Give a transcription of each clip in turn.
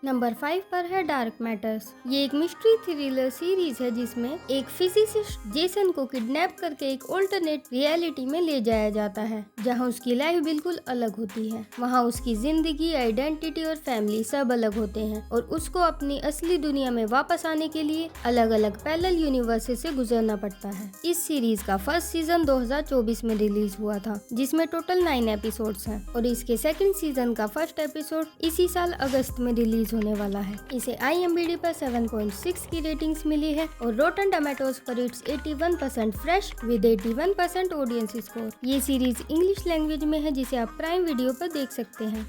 Number 5 पर है dark matters. ये एक मिस्ट्री थ्रिलर सीरीज है जिसमें एक फिजिसिस्ट जेसन को किडनैप करके एक ऑल्टरनेट रियलिटी में ले जाया जाता है, जहां उसकी लाइफ बिल्कुल अलग होती है। वहां उसकी जिंदगी, आइडेंटिटी और फैमिली सब अलग होते हैं और उसको अपनी असली दुनिया में वापस आने के लिए अलग अलग पैरेलल यूनिवर्सेस से गुजरना पड़ता है। इस सीरीज का फर्स्ट सीजन 2024 में रिलीज हुआ था, जिसमें टोटल 9 एपिसोड्स हैं और इसके सेकंड सीजन का फर्स्ट एपिसोड इसी साल अगस्त में रिलीज होने वाला है। इसे IMDb पर 7.6 की रेटिंग्स मिली है और रोटन टमेटोज पर it's 81% fresh with 81% audience score. ये सीरीज इंग्लिश लैंग्वेज में है, जिसे आप प्राइम वीडियो पर देख सकते हैं।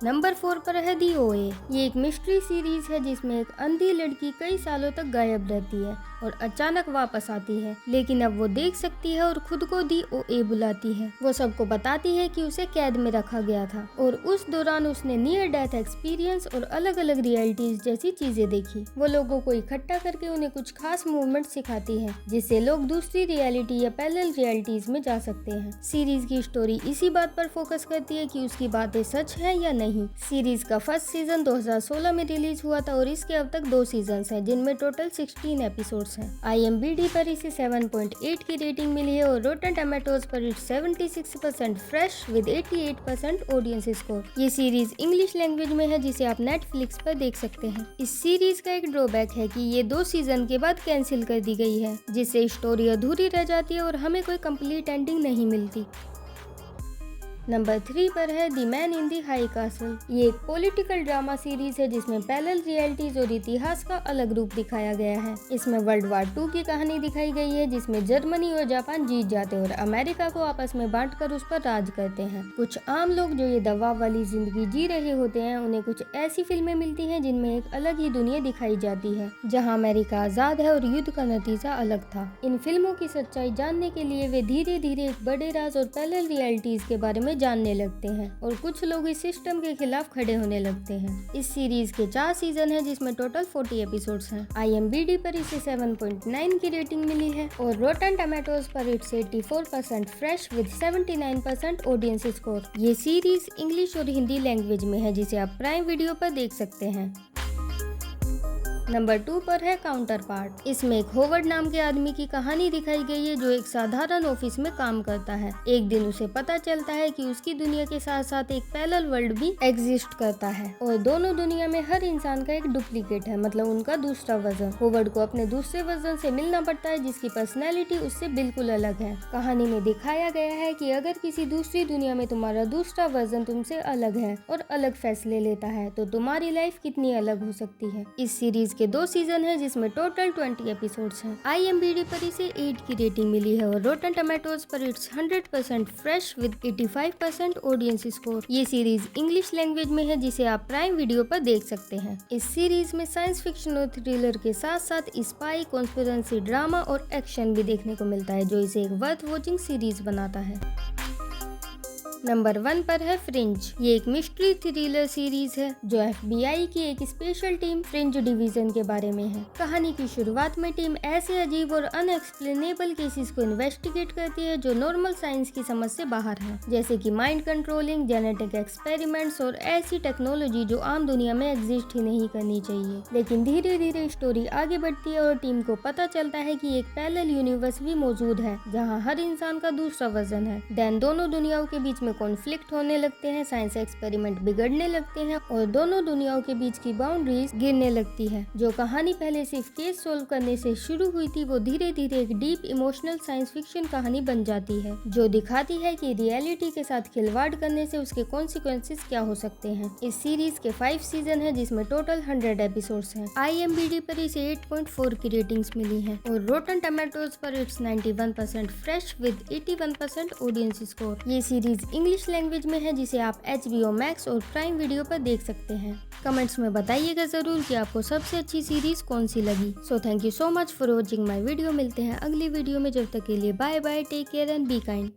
नंबर 4 पर है दी OA। ये एक मिस्ट्री सीरीज है जिसमें एक अंधी लड़की कई सालों तक गायब रहती है और अचानक वापस आती है, लेकिन अब वो देख सकती है और खुद को दी OA बुलाती है। वो सबको बताती है कि उसे कैद में रखा गया था और उस दौरान उसने नियर डेथ एक्सपीरियंस और अलग अलग रियलिटीज जैसी चीजें देखी। वो लोगों को इकट्ठा करके उन्हें कुछ खास मूवमेंट सिखाती है, जिससे लोग दूसरी रियलिटी या पैरेलल रियलिटीज में जा सकते हैं। सीरीज की स्टोरी इसी बात पर फोकस करती है कि उसकी बातें सच है या नहीं। सीरीज का फर्स्ट सीजन 2016 में रिलीज हुआ था और इसके अब तक 2 सीजन हैं, जिनमें टोटल 16 एपिसोड्स हैं। IMDb पर इसे 7.8 की रेटिंग मिली है और रोटन टमेटोज पर it's 76% fresh with 88% audience score. ये सीरीज इंग्लिश लैंग्वेज में है, जिसे आप नेटफ्लिक्स पर देख सकते हैं। इस सीरीज का एक ड्रॉबैक है कि ये 2 सीजन के बाद कैंसिल कर दी गई है, जिससे स्टोरी अधूरी रह जाती है और हमें कोई कंप्लीट एंडिंग नहीं मिलती। नंबर 3 पर है the man in the high castle. ये एक पॉलिटिकल ड्रामा सीरीज है जिसमें पैरेलल रियलिटीज और इतिहास का अलग रूप दिखाया गया है। इसमें वर्ल्ड वार 2 की कहानी दिखाई गई है, जिसमें जर्मनी और जापान जीत जाते और अमेरिका को आपस में बांटकर उस पर राज करते हैं। कुछ आम लोग जो ये दबाव वाली जिंदगी जी रहे होते हैं, उन्हें कुछ ऐसी फिल्में मिलती हैं जिनमें एक अलग ही दुनिया दिखाई जाती है, जहाँ अमेरिका आजाद है और युद्ध का नतीजा अलग था। इन फिल्मों की सच्चाई जानने के लिए वे धीरे धीरे एक बड़े राज और पैरेलल रियलिटीज के बारे में जानने लगते हैं और कुछ लोग इस सिस्टम के खिलाफ खड़े होने लगते हैं। इस सीरीज के 4 सीजन हैं, जिसमें टोटल 40 एपिसोड्स हैं। IMDb पर इसे 7.9 की रेटिंग मिली है और रोटन टमेटोज पर it's 84% fresh with 79% audience score. ये सीरीज इंग्लिश और हिंदी लैंग्वेज में है, जिसे आप प्राइम वीडियो पर देख सकते हैं। नंबर 2 पर है काउंटर पार्ट। इसमें एक होवर्ड नाम के आदमी की कहानी दिखाई गई है, जो एक साधारण ऑफिस में काम करता है। एक दिन उसे पता चलता है कि उसकी दुनिया के साथ साथ एक पैरेलल वर्ल्ड भी एग्जिस्ट करता है और दोनों दुनिया में हर इंसान का एक डुप्लीकेट है, मतलब उनका दूसरा वर्जन। होवर्ड को अपने दूसरे वर्जन से मिलना पड़ता है, जिसकी पर्सनैलिटी उससे बिल्कुल अलग है। कहानी में दिखाया गया है कि अगर किसी दूसरी दुनिया में तुम्हारा दूसरा वर्जन तुमसे अलग है और अलग फैसले लेता है, तो तुम्हारी लाइफ कितनी अलग हो सकती है। इस सीरीज के 2 सीजन है, जिसमें टोटल 20 एपिसोड्स हैं। IMDb पर इसे 8 की रेटिंग मिली है और रोटन टमेटोज पर it's 100% fresh with 85% audience score. ये सीरीज इंग्लिश लैंग्वेज में है, जिसे आप प्राइम वीडियो पर देख सकते हैं। इस सीरीज में साइंस फिक्शन और थ्रिलर के साथ साथ स्पाई, कॉन्स्पिरेंसी, ड्रामा और एक्शन भी देखने को मिलता है, जो इसे एक वर्थ वॉचिंग सीरीज बनाता है। नंबर 1 पर है फ्रिंज। ये एक मिस्ट्री थ्रिलर सीरीज है जो FBI की एक स्पेशल टीम फ्रिंज डिवीजन के बारे में है। कहानी की शुरुआत में टीम ऐसे अजीब और अनएक्सप्लेनेबल केसेस को इन्वेस्टिगेट करती है जो नॉर्मल साइंस की समझ से बाहर है, जैसे कि माइंड कंट्रोलिंग, जेनेटिक एक्सपेरिमेंट्स और ऐसी टेक्नोलॉजी जो आम दुनिया में एग्जिस्ट ही नहीं करनी चाहिए। लेकिन धीरे धीरे स्टोरी आगे बढ़ती है और टीम को पता चलता है कि एक पैरेलल यूनिवर्स भी मौजूद है, जहाँ हर इंसान का दूसरा वर्जन है। देन दोनों दुनियाओं के बीच में कॉन्फ्लिक्ट होने लगते हैं, साइंस एक्सपेरिमेंट बिगड़ने लगते हैं और दोनों दुनियाओं के बीच की बाउंड्रीज गिरने लगती है। जो कहानी पहले सिर्फ केस सोल्व करने से शुरू हुई थी, वो धीरे धीरे एक डीप इमोशनल साइंस फिक्शन कहानी बन जाती है, जो दिखाती है कि रियलिटी के साथ खिलवाड़ करने से उसके कॉन्सिक्वेंसेस क्या हो सकते हैं। इस सीरीज के 5 सीजन है, जिसमें टोटल 100 एपिसोड्स हैं। IMDb पर इसे 8.4 की रेटिंग्स मिली है और रोटन टमेटोज पर it's 91% fresh with 81% audience score. ये सीरीज इंग्लिश लैंग्वेज में है, जिसे आप HBO Max और प्राइम वीडियो पर देख सकते हैं। कमेंट्स में बताइएगा जरूर कि आपको सबसे अच्छी सीरीज कौन सी लगी। So thank you so much for watching my video. मिलते हैं अगली वीडियो में, जब तक के लिए bye bye, take care and be kind.